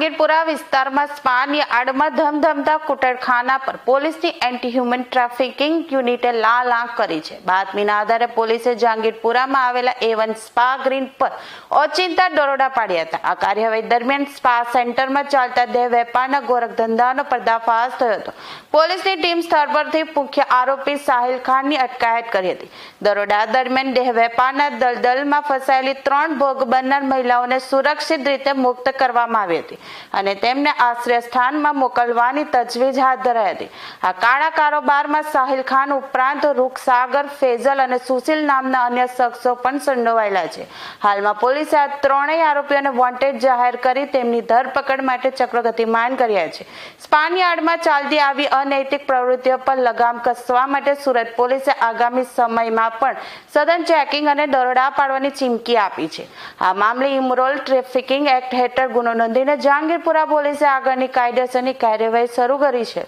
જહાંગીરપુરા વિસ્તારમાં સ્પાની આડમાં ધમધમતા કુટરખાના પર પોલીસની એન્ટી હ્યુમન ટ્રાફિકિંગ યુનિટે લાલ આંખ કરી છે। બાતમીના આધારે પોલીસે જહાંગીરપુરામાં આવેલા A1 સ્પા ગ્રીન પર ઓચિંતા દરોડા પાડ્યા હતા। આ કાર્યવાહી દરમિયાન સ્પા સેન્ટરમાં ચાલતા દેહ વેપારના ગોરખ ધંધાનો પર્દાફાશ થયો હતો। પોલીસની ટીમ સ્થળ પરથી મુખ્ય આરોપી સાહિલ ખાનની અટકાયત કરી હતી। દરોડા દરમિયાન દેહ વેપારના દલદલમાં ફસાયેલી 3 ભોગ બનનાર મહિલાઓને સુરક્ષિત રીતે મુક્ત કરવામાં આવી હતી અને તેમને આશ્રય સ્થાનમાં મોકલવાની તજવીજ હાથ ધરાઈ હતી। આ કાળા કારોબારમાં સાહિલ ખાન ઉપરાંત રૂખસાગર, ફેઝલ અને સુશીલ નામના અન્ય શખ્સો પણ સંડોવાયેલા છે। હાલમાં પોલીસે આ 3 આરોપીઓને વોન્ટેડ જાહેર કરી તેમની ધરપકડ માટે ચક્રો ગતિમાન કર્યા છે। સ્પાની આડમાં ચાલતી આવી અનૈતિક પ્રવૃત્તિઓ પર લગામ કસવા માટે સુરત પોલીસે આગામી સમયમાં પણ સઘન ચેકિંગ અને દરોડા પાડવાની ચીમકી આપી છે। આ મામલે ઇમરોલ ટ્રાફિકિંગ એક્ટ હેઠળ ગુનો નોંધીને જહાંગીરપુરા પોલીસે આગળની કાયદેસરની કાર્યવાહી શરૂ કરી છે।